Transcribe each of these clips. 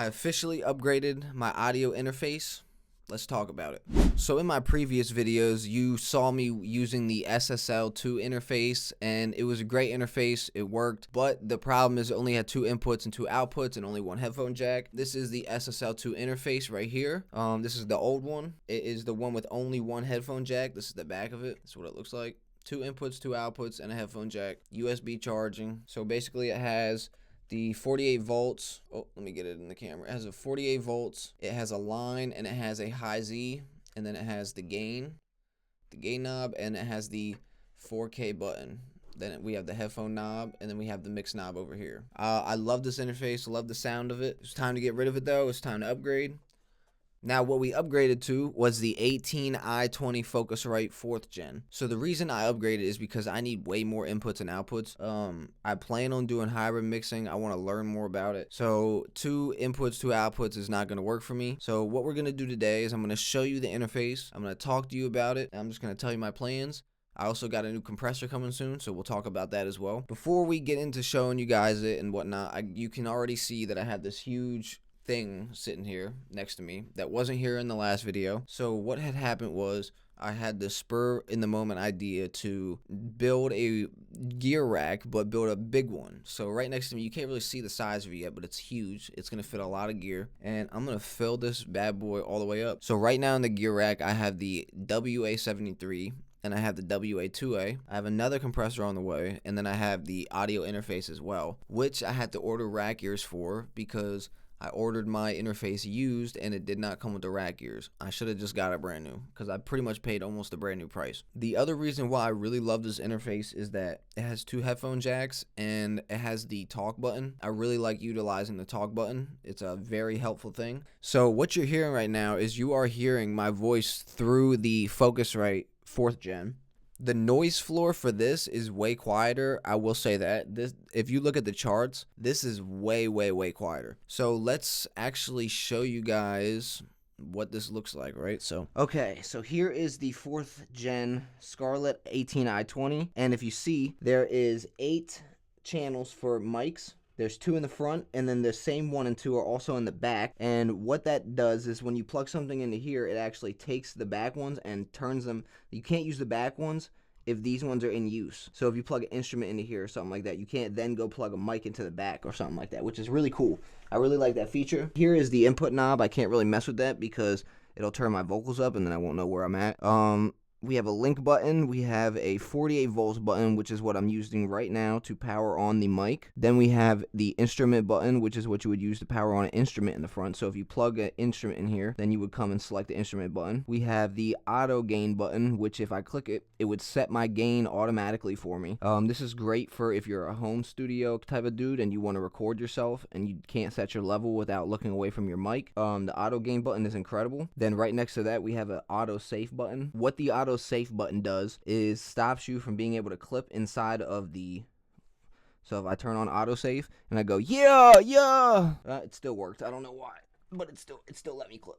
I officially upgraded my audio interface. Let's talk about it. So in my previous videos, you saw me using the SSL 2 interface, and it was a great interface. It worked, but the problem is it only had 2 inputs and 2 outputs and only 1 headphone jack. This is the SSL 2 interface right here. This is the old one. It is the one with only 1 headphone jack. This is the back of it. That's what it looks like. 2 inputs, 2 outputs, and a headphone jack. USB charging. So basically it has the 48 volts. Oh, let me get it in the camera. It has a 48 volts. It has a line, and it has a high Z, and then it has the gain knob, and it has the 4K button. Then we have the headphone knob, and then we have the mix knob over here. I love this interface. Love the sound of it. It's time to get rid of it though. It's time to upgrade. Now, what we upgraded to was the 18i20 Focusrite 4th gen. So the reason I upgraded is because I need way more inputs and outputs. I plan on doing hybrid mixing. I want to learn more about it. So 2 inputs, 2 outputs is not going to work for me. So what we're going to do today is I'm going to show you the interface. I'm going to talk to you about it. I'm just going to tell you my plans. I also got a new compressor coming soon, so we'll talk about that as well. Before we get into showing you guys it and whatnot, you can already see that I have this huge thing sitting here next to me that wasn't here in the last video. So what had happened was I had the spur in the moment idea to build a gear rack, but build a big one. So right next to me, you can't really see the size of it yet, but it's huge. It's gonna fit a lot of gear, and I'm gonna fill this bad boy all the way up. So right now in the gear rack, I have the WA-73 and I have the WA-2A. I have another compressor on the way, and then I have the audio interface as well, which I had to order rack ears for because I ordered my interface used and it did not come with the rack ears. I should have just got it brand new because I pretty much paid almost a brand new price. The other reason why I really love this interface is that it has 2 headphone jacks and it has the talk button. I really like utilizing the talk button. It's a very helpful thing. So what you're hearing right now is you are hearing my voice through the Focusrite 4th gen. The noise floor for this is way quieter. I will say that. This, if you look at the charts, this is way quieter. So let's actually show you guys what this looks like, right? So okay, so here is the 4th gen Scarlett 18i20, and if you see, there is 8 channels for mics. There's 2 in the front, and then the same 1 and 2 are also in the back. And what that does is when you plug something into here, it actually takes the back ones and turns them. You can't use the back ones if these ones are in use. So if you plug an instrument into here or something like that, you can't then go plug a mic into the back or something like that, which is really cool. I really like that feature. Here is the input knob. I can't really mess with that because it'll turn my vocals up and then I won't know where I'm at. We have a link button. We have a 48 volts button, which is what I'm using right now to power on the mic. Then we have the instrument button, which is what you would use to power on an instrument in the front. So if you plug an instrument in here, then you would come and select the instrument button. We have the auto gain button, which if I click it, it would set my gain automatically for me. This is great for if you're a home studio type of dude and you want to record yourself and you can't set your level without looking away from your mic. The auto gain button is incredible. Then right next to that, we have an auto safe button. What the auto safe button does is stops you from being able to clip inside of the. So if I turn on autosave and I go yeah, it still worked. I don't know why, but it still let me clip.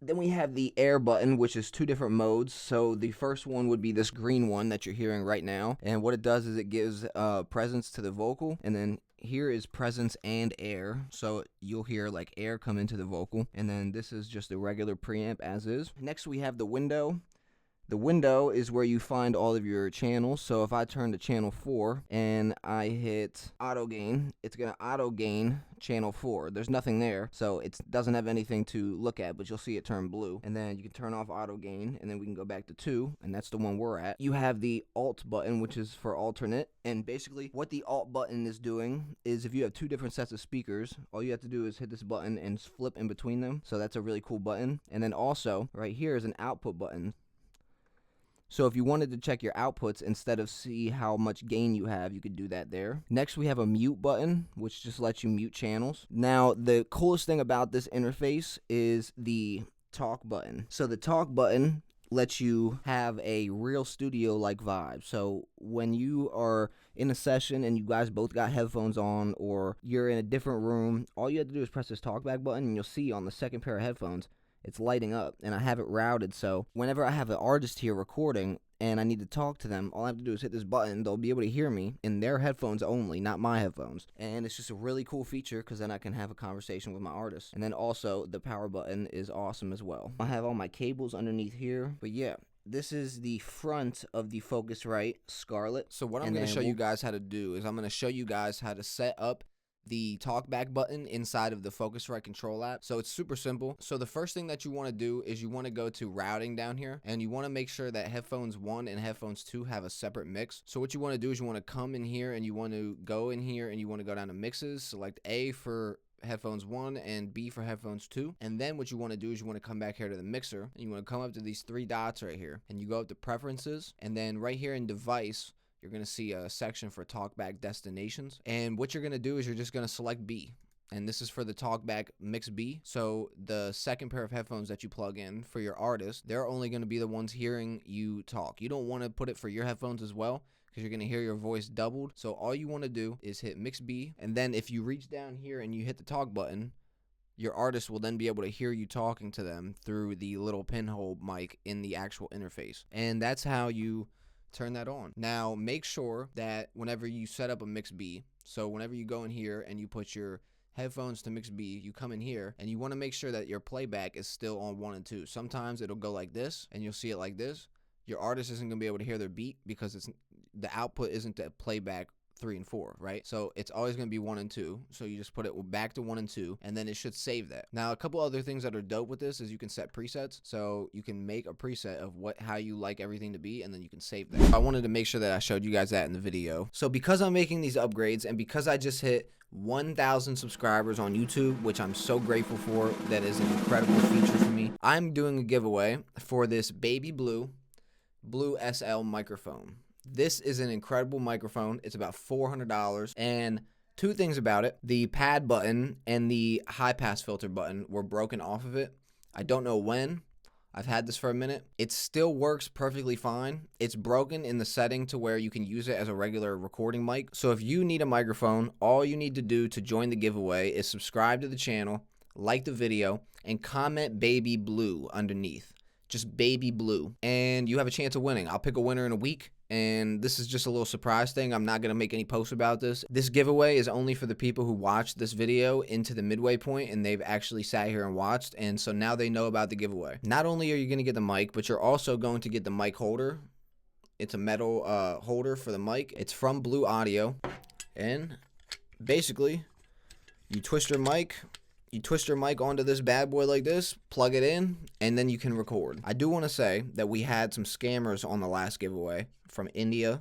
Then we have the air button, which is 2 different modes. So the first one would be this green one that you're hearing right now, and what it does is it gives presence to the vocal, and then here is presence and air, so you'll hear like air come into the vocal, and then this is just a regular preamp as is. Next we have the window. The window is where you find all of your channels. So if I turn to channel 4 and I hit auto gain, it's going to auto gain channel 4. There's nothing there, so it doesn't have anything to look at, but you'll see it turn blue. And then you can turn off auto gain, and then we can go back to 2, and that's the one we're at. You have the alt button, which is for alternate, and basically what the alt button is doing is if you have 2 different sets of speakers, all you have to do is hit this button and flip in between them. So that's a really cool button. And then also right here is an output button. So if you wanted to check your outputs instead of see how much gain you have, you could do that there. Next, we have a mute button, which just lets you mute channels. Now, the coolest thing about this interface is the talk button. So the talk button lets you have a real studio-like vibe. So when you are in a session and you guys both got headphones on, or you're in a different room, all you have to do is press this TALKBACK button, and you'll see on the second pair of headphones, it's lighting up, and I have it routed so whenever I have an artist here recording and I need to talk to them, all I have to do is hit this button. They'll be able to hear me in their headphones only, not my headphones. And it's just a really cool feature because then I can have a conversation with my artist. And then also the power button is awesome as well. I have all my cables underneath here, but yeah. This is the front of the Focusrite Scarlett. So what I'm going to show you guys how to do is I'm going to show you guys how to set up the TALKBACK button inside of the Focusrite control app. So it's super simple. So the first thing that you want to do is you want to go to routing down here, and you want to make sure that headphones 1 and headphones 2 have a separate mix. So what you want to do is you want to come in here and you want to go in here and you want to go down to mixes, select A for headphones 1 and B for headphones 2, and then what you want to do is you want to come back here to the mixer and you want to come up to these 3 dots right here and you go up to preferences, and then right here in device you're going to see a section for TALKBACK destinations, and what you're going to do is you're just going to select B, and this is for the TALKBACK mix B. So the second pair of headphones that you plug in for your artist, they're only going to be the ones hearing you talk. You don't want to put it for your headphones as well, because you're going to hear your voice doubled. So all you want to do is hit mix B, and then if you reach down here and you hit the talk button, your artist will then be able to hear you talking to them through the little pinhole mic in the actual interface. And that's how you turn that on. Now make sure that whenever you set up a mix B, so whenever you go in here and you put your headphones to mix B, you come in here and you want to make sure that your playback is still on 1 and 2. Sometimes it'll go like this and you'll see it like this. Your artist isn't going to be able to hear their beat because the output isn't to playback 3 and 4, right? So it's always going to be 1 and 2. So you just put it back to 1 and 2, and then it should save that. Now, a couple other things that are dope with this is you can set presets. So you can make a preset of how you like everything to be, and then you can save that. I wanted to make sure that I showed you guys that in the video. So because I'm making these upgrades, and because I just hit 1,000 subscribers on YouTube, which I'm so grateful for, that is an incredible feature for me, I'm doing a giveaway for this baby blue SL microphone. This is an incredible microphone. It's about $400, and 2 things about it: the pad button and the high pass filter button were broken off of it. I don't know when. I've had this for a minute. It still works perfectly fine. It's broken in the setting to where you can use it as a regular recording mic. So if you need a microphone, all you need to do to join the giveaway is subscribe to the channel, like the video, and comment baby blue underneath. Just baby blue, and you have a chance of winning. I'll pick a winner in a week, and this is just a little surprise thing. I'm not going to make any posts about this. This giveaway is only for the people who watched this video into the midway point and they've actually sat here and watched, and so now they know about the giveaway. Not only are you going to get the mic, but you're also going to get the mic holder. It's a metal holder for the mic. It's from Blue Audio, and basically you twist your mic. You twist your mic onto this bad boy like this, plug it in, and then you can record. I do want to say that we had some scammers on the last giveaway from India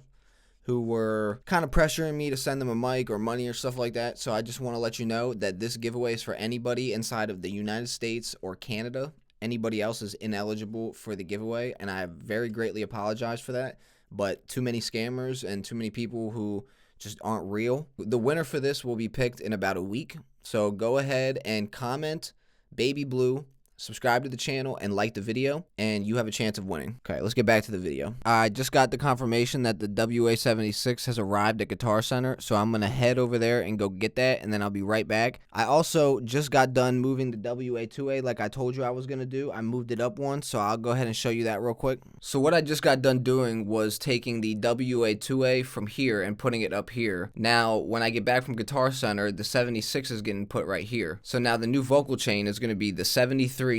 who were kind of pressuring me to send them a mic or money or stuff like that. So I just want to let you know that this giveaway is for anybody inside of the United States or Canada. Anybody else is ineligible for the giveaway, and I very greatly apologize for that. But too many scammers and too many people who just aren't real. The winner for this will be picked in about a week. So go ahead and comment baby blue, subscribe to the channel, and like the video, and you have a chance of winning. Okay, let's get back to the video. I just got the confirmation that the WA-76 has arrived at Guitar Center, so I'm gonna head over there and go get that, and then I'll be right back. I also just got done moving the WA-2A like I told you I was gonna do. I moved it up one, so I'll go ahead and show you that real quick. So what I just got done doing was taking the WA-2A from here and putting it up here. Now, when I get back from Guitar Center, the 76 is getting put right here. So now the new vocal chain is gonna be the 73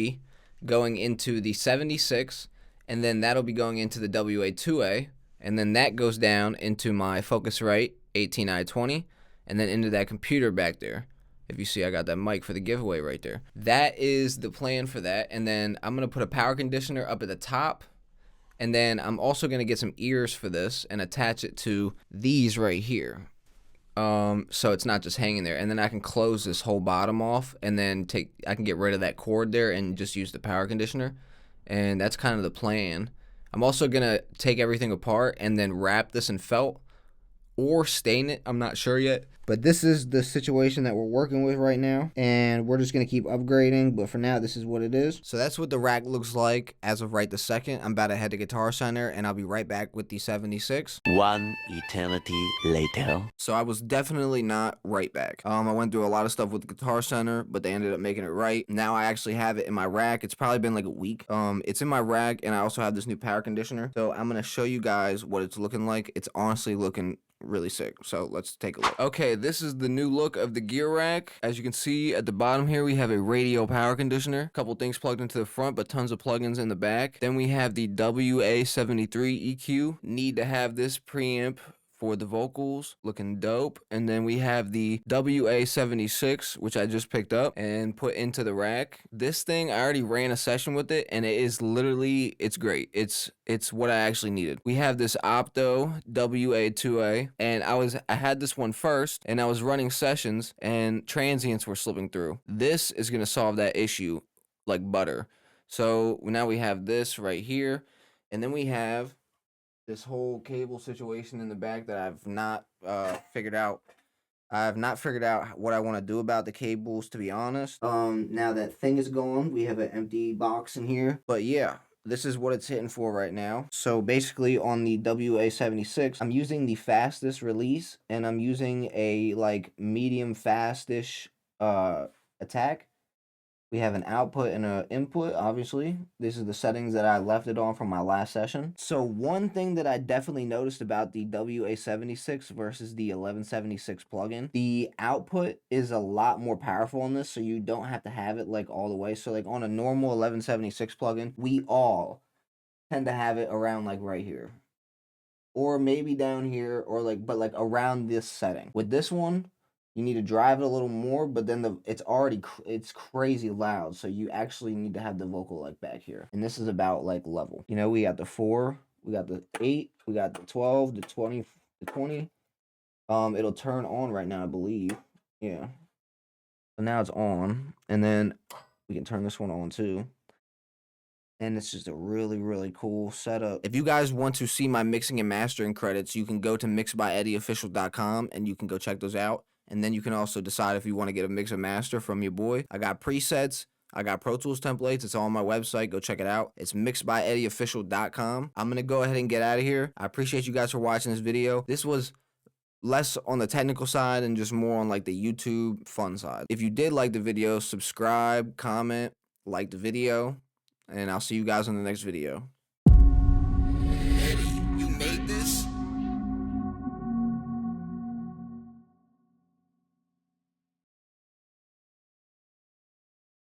going into the 76, and then that'll be going into the WA-2A, and then that goes down into my Focusrite 18i20, and then into that computer back there. If you see, I got that mic for the giveaway right there. That is the plan for that, and then I'm going to put a power conditioner up at the top, and then I'm also going to get some ears for this and attach it to these right here. So it's not just hanging there, and then I can close this whole bottom off, and then I can get rid of that cord there and just use the power conditioner, and that's kind of the plan. I'm also gonna take everything apart and then wrap this in felt or stain it. I'm not sure yet. But this is the situation that we're working with right now, and we're just going to keep upgrading, but for now, this is what it is. So that's what the rack looks like as of right this second. I'm about to head to Guitar Center, and I'll be right back with the 76. One eternity later. So I was definitely not right back. I went through a lot of stuff with the Guitar Center, but they ended up making it right. Now I actually have it in my rack. It's probably been like a week. It's in my rack, and I also have this new power conditioner. So I'm going to show you guys what it's looking like. It's honestly looking really sick. So let's take a look. Okay, this is the new look of the gear rack. As you can see at the bottom here, we have a radial power conditioner, a couple things plugged into the front, but tons of plugins in the back. Then we have the WA-73 EQ. Need to have this preamp for the vocals, looking dope. And then we have the WA-76, which I just picked up and put into the rack. This thing, I already ran a session with it, and it is literally, it's great. It's what I actually needed. We have this Opto WA-2A, and I had this one first, and I was running sessions, and transients were slipping through. This is gonna solve that issue like butter. So now we have this right here, and then we have this whole cable situation in the back that I've not figured out. I have not figured out what I want to do about the cables, to be honest. Now that thing is gone, we have an empty box in here. But yeah, this is what it's hitting for right now. So basically on the WA-76, I'm using the fastest release, and I'm using a like medium fast-ish attack. We have an output and an input, obviously. This is the settings that I left it on from my last session. So one thing that I definitely noticed about the WA-76 versus the 1176 plugin, the output is a lot more powerful on this, so you don't have to have it like all the way. So like on a normal 1176 plugin, we all tend to have it around like right here. Or maybe down here, or like, but like around this setting. With this one, you need to drive it a little more, but then it's crazy loud, so you actually need to have the vocal like back here. And this is about like level. You know, we got the 4, we got the 8, we got the 12, the 20, the 20. It'll turn on right now, I believe. Yeah. So now it's on, and then we can turn this one on too. And it's just a really, really cool setup. If you guys want to see my mixing and mastering credits, you can go to mixedbyeddieofficial.com and you can go check those out. And then you can also decide if you want to get a mix and master from your boy. I got presets. I got Pro Tools templates. It's all on my website. Go check it out. It's mixedbyeddieofficial.com. I'm going to go ahead and get out of here. I appreciate you guys for watching this video. This was less on the technical side and just more on like the YouTube fun side. If you did like the video, subscribe, comment, like the video, and I'll see you guys in the next video.